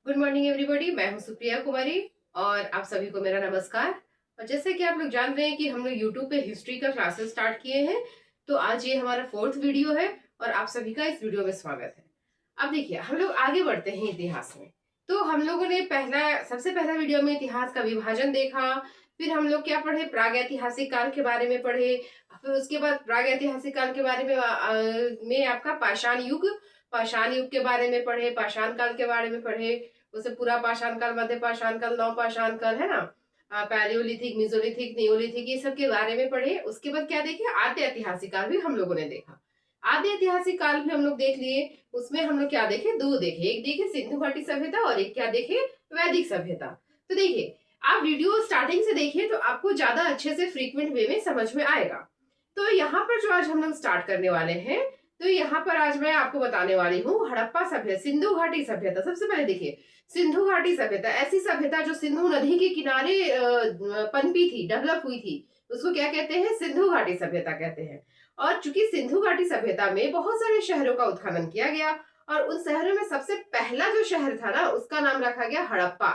Good morning everybody. मैं हूं सुप्रिया कुमारी और आप सभी को मेरा नमस्कार। और जैसे कि आप लोग जान रहे हैं कि हम लोग यूट्यूब पे हिस्ट्री का क्लासेस स्टार्ट किए हैं, तो आज ये हमारा 4th वीडियो है और आप सभी का इस वीडियो में स्वागत है। अब देखिए, हम लोग आगे बढ़ते हैं इतिहास में। तो हम लोगों ने सबसे पहला वीडियो में इतिहास का विभाजन देखा। फिर हम लोग क्या पढ़े, प्रागैतिहासिक काल के बारे में पढ़े। फिर उसके बाद प्रागैतिहासिक काल के बारे में आपका पाषाण युग के बारे में पढ़े, पाषाण काल के बारे में पढ़े। उसे पूरा पाषाण काल, मध्य पाषाण काल, नव पाषाण काल, है ना, पैलियोलिथिक, मेसोलिथिक, नियोलिथिक, ये सब के बारे में पढ़े। उसके बाद क्या देखे, आद्य ऐतिहासिक काल भी हम लोगों ने देखा। आद्य ऐतिहासिक काल भी हम लोग देख लिए। उसमें हम लोग क्या देखे, दो देखे, एक देखे सिंधु घाटी सभ्यता और एक क्या देखे, वैदिक सभ्यता। तो देखिए, आप वीडियो स्टार्टिंग से देखिए तो आपको ज्यादा अच्छे से फ्रीक्वेंट वे में समझ में आएगा। तो यहाँ पर जो आज हम लोग स्टार्ट करने वाले हैं, तो यहाँ पर आज मैं आपको बताने वाली हूँ हड़प्पा सभ्यता, सिंधु घाटी सभ्यता। सबसे पहले देखिए, सिंधु घाटी सभ्यता ऐसी सभ्यता जो सिंधु नदी के किनारे पनपी थी, डेवलप हुई थी, उसको क्या कहते हैं, सिंधु घाटी सभ्यता कहते हैं। और चूंकि सिंधु घाटी सभ्यता में बहुत सारे शहरों का उत्खनन किया गया और उन शहरों में सबसे पहला जो शहर था ना, उसका नाम रखा गया हड़प्पा,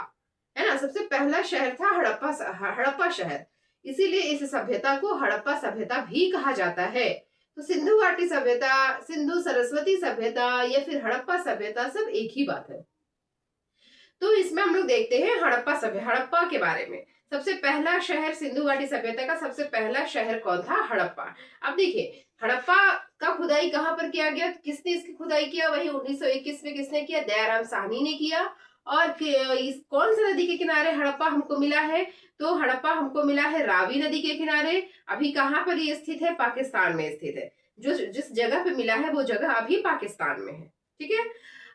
है ना। सबसे पहला शहर था हड़प्पा शहर। इसीलिए इस सभ्यता को हड़प्पा सभ्यता भी कहा जाता है। तो सिंधु घाटी सभ्यता, सिंधु सरस्वती सभ्यता या फिर हड़प्पा सभ्यता, सब एक ही बात है। तो इसमें हम लोग देखते हैं हड़प्पा के बारे में। सबसे पहला शहर, सिंधु घाटी सभ्यता का सबसे पहला शहर कौन था, हड़प्पा। अब देखिए, हड़प्पा का खुदाई कहाँ पर किया गया, किसने इसकी खुदाई किया, वही 1921 में किसने किया, दयाराम साहनी ने किया। और इस कौन सी नदी के किनारे हड़प्पा हमको मिला है, तो हड़प्पा हमको मिला है रावी नदी के किनारे। अभी कहाँ पर ये स्थित है, पाकिस्तान में स्थित है। जो जिस जगह पे मिला है वो जगह अभी पाकिस्तान में है, ठीक है।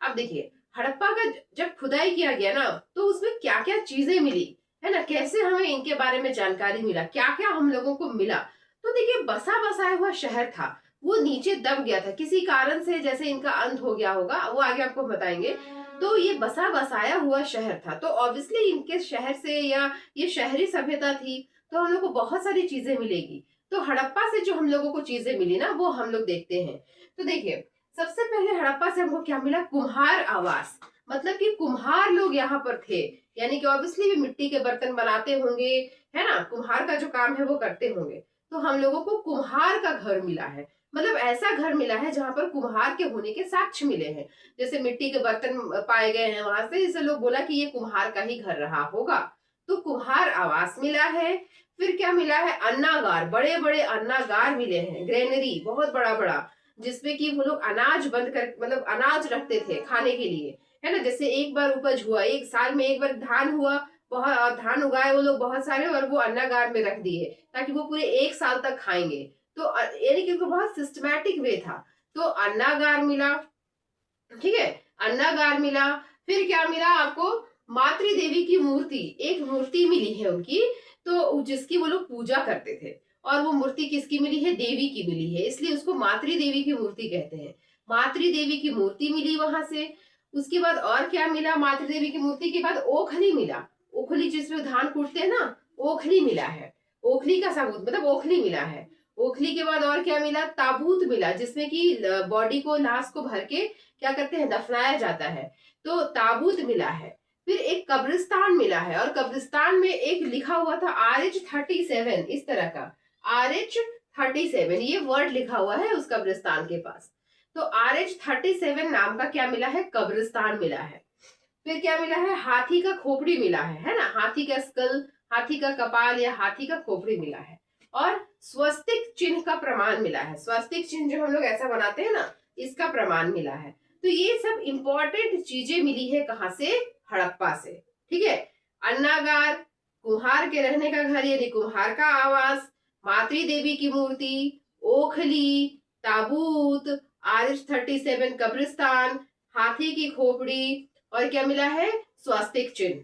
अब देखिए, हड़प्पा का जब खुदाई किया गया ना, तो उसमें क्या क्या चीजें मिली, है ना, कैसे हमें इनके बारे में जानकारी मिला, क्या क्या हम लोगों को मिला। तो देखिए, बसा बसाया हुआ शहर था, वो नीचे दब गया था किसी कारण से, जैसे इनका अंत हो गया होगा, वो आगे आपको बताएंगे। तो ये बसा बसाया हुआ शहर था, तो ऑब्वियसली इनके शहर से, या ये शहरी सभ्यता थी, तो हम लोग को बहुत सारी चीजें मिलेगी। तो हड़प्पा से जो हम लोगों को चीजें मिली ना, वो हम लोग देखते हैं। तो देखिए, सबसे पहले हड़प्पा से हमको क्या मिला, कुम्हार आवास। मतलब कि कुम्हार लोग यहाँ पर थे, यानी कि ऑब्वियसली भी मिट्टी के बर्तन बनाते होंगे, है ना, कुम्हार का जो काम है वो करते होंगे। तो हम लोगों को कुम्हार का घर मिला है, मतलब ऐसा घर मिला है जहां पर कुम्हार के होने के साक्ष्य मिले हैं। जैसे मिट्टी के बर्तन पाए गए हैं वहां से, इसे लोग बोला कि ये कुम्हार का ही घर रहा होगा। तो कुम्हार आवास मिला है। फिर क्या मिला है, अन्नागार, बड़े बड़े अन्नागार मिले हैं, ग्रेनरी बहुत बड़ा बड़ा, जिसमें कि वो लोग अनाज बंद कर, मतलब अनाज रखते थे खाने के लिए, है ना। जैसे एक बार उपज हुआ, एक साल में एक बार धान हुआ, बहुत धान उगाए वो लोग बहुत सारे, और वो अन्नागार में रख दिए ताकि वो पूरे एक साल तक खाएंगे। तो यानी कि उनको बहुत सिस्टमैटिक वे था। तो अन्नागार मिला, ठीक है, अन्नागार मिला। फिर क्या मिला आपको, मातृ देवी की मूर्ति, एक मूर्ति मिली है उनकी, तो जिसकी वो लोग पूजा करते थे। और वो मूर्ति किसकी मिली है, देवी की मिली है, इसलिए उसको मातृ देवी की मूर्ति कहते हैं। मातृ देवी की मूर्ति मिली वहां से। उसके बाद और क्या मिला, मातृ देवी की मूर्ति के बाद ओखली मिला, ओखली जिसमें धान कूटते हैं ना, ओखली मिला है, ओखली का सबूत, मतलब ओखली मिला है। ओखली के बाद और क्या मिला, ताबूत मिला, जिसमें कि बॉडी को, लाश को भर के क्या करते हैं, दफनाया जाता है, तो ताबूत मिला है। फिर एक कब्रिस्तान मिला है, और कब्रिस्तान में एक लिखा हुआ था RH-37, इस तरह का RH-37 ये वर्ड लिखा हुआ है उस कब्रिस्तान के पास। तो RH-37 नाम का क्या मिला है, कब्रिस्तान मिला है। फिर क्या मिला है, हाथी का खोपड़ी मिला है ना, हाथी का स्कल, हाथी का कपाल या हाथी का खोपड़ी मिला है। और स्वस्तिक चिन्ह का प्रमाण मिला है, स्वस्तिक चिन्ह जो हम लोग ऐसा बनाते हैं ना, इसका प्रमाण मिला है। तो ये सब इंपॉर्टेंट चीजें मिली है कहां से, हड़प्पा से, ठीक है। अन्नागार, कुम्हार के रहने का घर यानी कुम्हार का आवास, मातृ देवी की मूर्ति, ओखली, ताबूत, RH-37 कब्रिस्तान, हाथी की खोपड़ी, और क्या मिला है, स्वास्तिक चिन्ह,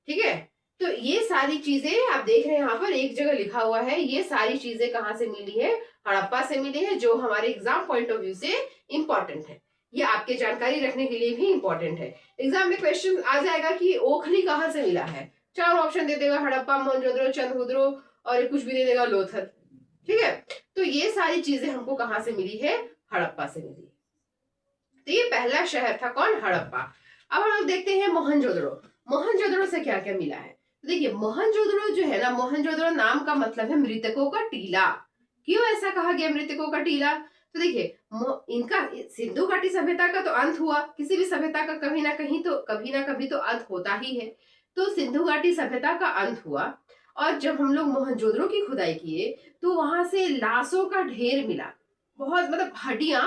ठीक है। तो ये सारी चीजें आप देख रहे हैं यहाँ पर एक जगह लिखा हुआ है, ये सारी चीजें कहाँ से मिली है, हड़प्पा से मिली है, जो हमारे एग्जाम पॉइंट ऑफ व्यू से इंपॉर्टेंट है। ये आपके जानकारी रखने के लिए भी इंपॉर्टेंट है। एग्जाम में क्वेश्चन आ जाएगा कि ओखली कहाँ से मिला है, 4 ऑप्शन दे देगा, हड़प्पा, मोहनजोदड़ो, चंद्रहुदड़ो, और कुछ भी दे देगा, लोथल, ठीक है। तो ये सारी चीजें हमको कहाँ से मिली है, हड़प्पा से मिली है। तो ये पहला शहर था कौन, हड़प्पा। अब हम लोग देखते हैं मोहनजोदड़ो। मोहनजोदड़ो से क्या क्या मिला है। तो देखिए मोहनजोदड़ो जो है ना, मोहनजोदड़ो नाम का मतलब है मृतकों का टीला। क्यों ऐसा कहा गया मृतकों का टीला? तो देखिए इनका सिंधु घाटी सभ्यता का तो अंत हुआ, किसी भी सभ्यता का कभी ना कभी तो अंत होता ही है। तो सिंधु घाटी सभ्यता का अंत हुआ और जब हम लोग मोहनजोदड़ो की खुदाई किए तो वहां से लाशों का ढेर मिला, बहुत मतलब हड्डियां,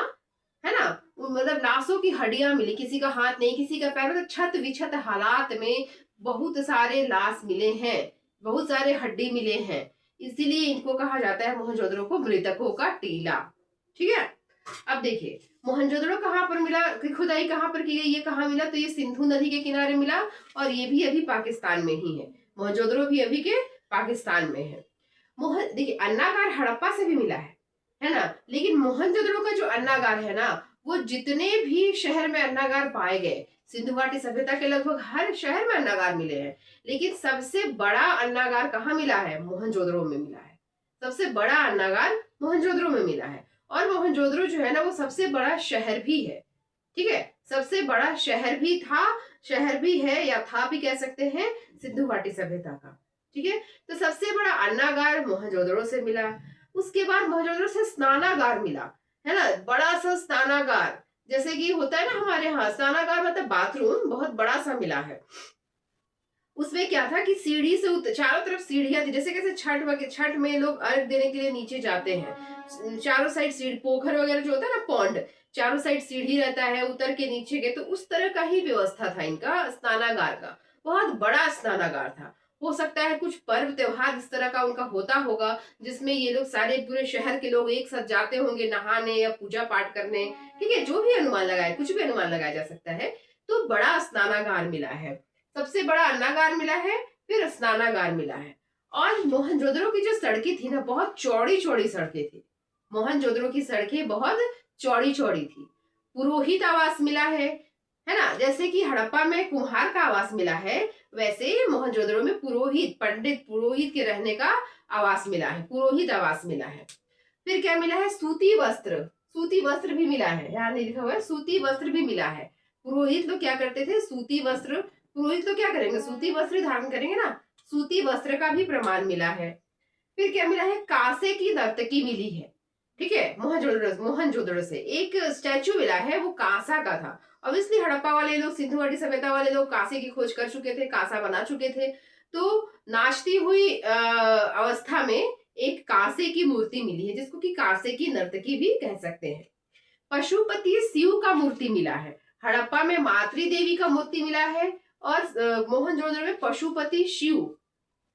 है ना, मतलब लाशों की हड्डियां मिली, किसी का हाथ नहीं किसी का पैर, मतलब छत विछत हालात में बहुत सारे लाश मिले हैं, बहुत सारे हड्डी मिले हैं, इसीलिए इनको कहा जाता है मोहनजोदड़ो को मृतकों का टीला। ठीक है। अब देखिए मोहनजोदड़ो कहाँ पर मिला, खुदाई कहाँ पर की गई, ये कहाँ मिला, तो ये सिंधु नदी के किनारे मिला और ये भी अभी पाकिस्तान में ही है। मोहनजोदड़ो भी अभी के पाकिस्तान में है। देखिए अन्नागार हड़प्पा से भी मिला है ना, लेकिन मोहनजोदड़ो का जो अन्नागार है ना, वो जितने भी शहर में अन्नागार पाए गए, सिंधु घाटी सभ्यता के लगभग हर शहर में अन्नागार मिले हैं, लेकिन सबसे बड़ा अन्नागार कहाँ मिला है, मोहनजोदड़ो में मिला है। सबसे बड़ा अन्नागार मोहनजोदड़ो में मिला है और मोहनजोदड़ो जो है ना वो सबसे बड़ा शहर भी है। ठीक है, सबसे बड़ा शहर भी था, शहर भी है या था भी कह सकते हैं सिंधु घाटी सभ्यता का। ठीक है, तो सबसे बड़ा अन्नागार मोहनजोदड़ो से मिला। उसके बाद मोहनजोदड़ो से स्नानागार मिला, है ना, बड़ा सा स्नानागार, जैसे कि होता है ना हमारे यहाँ स्नानागार मतलब बाथरूम, बहुत बड़ा सा मिला है। उसमें क्या था कि सीढ़ी से चारों तरफ सीढ़ियां थी, जैसे कैसे छठ में लोग अर्घ देने के लिए नीचे जाते हैं, चारों साइड सीढ़ी, पोखर वगैरह जो होता है ना पौंड, चारों साइड सीढ़ी रहता है उतर के नीचे गए, तो उस तरह का ही व्यवस्था था इनका स्नानागार का, बहुत बड़ा स्नानागार था। हो सकता है कुछ पर्व त्योहार इस तरह का उनका होता होगा जिसमें ये लोग सारे पूरे शहर के लोग एक साथ जाते होंगे नहाने या पूजा पाठ करने। ठीक है, जो भी अनुमान लगाए, कुछ भी अनुमान लगाया जा सकता है। तो बड़ा स्नानागार मिला है, सबसे बड़ा अन्नागार मिला है, फिर स्नानागार मिला है। और मोहनजोदड़ो की जो सड़कें थी ना, बहुत चौड़ी चौड़ी सड़कें थी। मोहनजोदड़ो की सड़कें बहुत चौड़ी चौड़ी थी। पुरोहित आवास मिला है ना, जैसे कि हड़प्पा में कुम्हार का आवास मिला है, वैसे मोहनजोदड़ो में पुरोहित, पंडित पुरोहित के रहने का आवास मिला है, पुरोहित आवास मिला है। फिर क्या मिला है, सूती वस्त्र, सूती वस्त्र भी मिला है, यहाँ नहीं लिखा हुआ है, सूती वस्त्र भी मिला है। पुरोहित लोग क्या करते थे, सूती वस्त्र, पुरोहित तो क्या करेंगे, सूती वस्त्र धारण करेंगे ना, सूती वस्त्र का भी प्रमाण मिला है। फिर क्या मिला है, कांसे की नर्तकी मिली है। ठीक है, मोहनजोदड़ो से एक स्टैचू मिला है, वो कांसा का था। ऑब्वियसली हड़प्पा वाले लोग, सिंधु घाटी सभ्यता वाले लोग कांसे की खोज कर चुके थे, कांसा बना चुके थे। तो नाचती हुई अवस्था में एक कांसे की मूर्ति मिली है, जिसको कि कांसे की नर्तकी भी कह सकते हैं। पशुपति शिव का मूर्ति मिला है, हड़प्पा में मातृ देवी का मूर्ति मिला है और मोहनजोदड़ो में पशुपति शिव,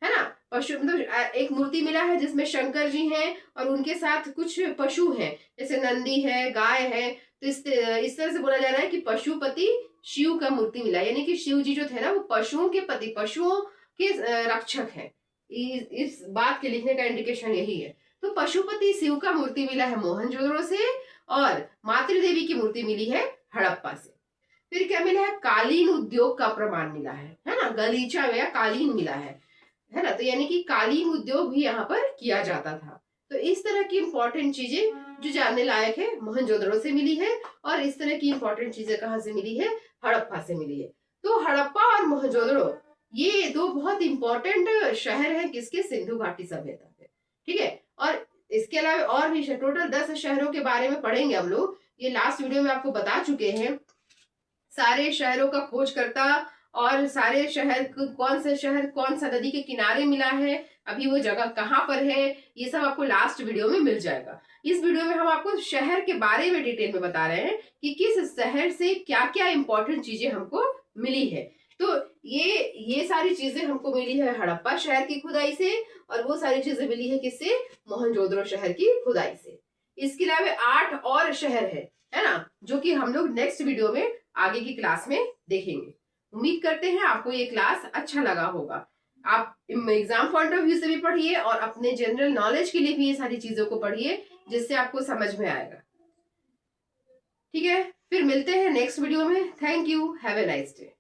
है ना, पशु मतलब एक मूर्ति मिला है जिसमें शंकर जी हैं और उनके साथ कुछ पशु हैं, जैसे नंदी है, गाय है। तो इस तरह से बोला जा रहा है कि पशुपति शिव का मूर्ति मिला, यानी कि शिव जी जो थे ना वो पशुओं के पति, पशुओं के रक्षक हैं। इस बात के लिखने का इंडिकेशन यही है। तो पशुपति शिव का मूर्ति मिला है मोहनजोदड़ो से और मातृ देवी की मूर्ति मिली है हड़प्पा से। फिर क्या मिला है, कालीन उद्योग का प्रमाण मिला है ना, गलीचा या कालीन मिला है ना, तो यानी कि कालीन उद्योग भी यहाँ पर किया जाता था। तो इस तरह की इंपॉर्टेंट चीजें जो जानने लायक है मोहनजोदड़ो से मिली है, और इस तरह की इंपॉर्टेंट चीजें कहाँ से मिली है, हड़प्पा से मिली है। तो हड़प्पा और मोहनजोदड़ो ये दो बहुत इंपॉर्टेंट शहर हैं किसके, सिंधु घाटी सभ्यता के। ठीक है, और इसके अलावा और भी टोटल 10 शहरों के बारे में पढ़ेंगे हम लोग। ये लास्ट वीडियो में आपको बता चुके हैं सारे शहरों का खोजकर्ता और सारे शहर, कौन सा शहर कौन सा नदी के किनारे मिला है, अभी वो जगह कहाँ पर है, ये सब आपको लास्ट वीडियो में मिल जाएगा। इस वीडियो में हम आपको शहर के बारे में डिटेल में बता रहे हैं कि किस शहर से क्या क्या इंपॉर्टेंट चीजें हमको मिली है। तो ये सारी चीजें हमको मिली है हड़प्पा शहर की खुदाई से, और वो सारी चीजें मिली है किससे, मोहनजोदड़ो शहर की खुदाई से। इसके अलावा 8 और शहर है ना, जो कि हम लोग नेक्स्ट वीडियो में आगे की क्लास में देखेंगे। उम्मीद करते हैं आपको ये क्लास अच्छा लगा होगा। आप एग्जाम पॉइंट ऑफ व्यू से भी पढ़िए और अपने जनरल नॉलेज के लिए भी ये सारी चीजों को पढ़िए, जिससे आपको समझ में आएगा। ठीक है, फिर मिलते हैं नेक्स्ट वीडियो में। Thank you, have a nice day.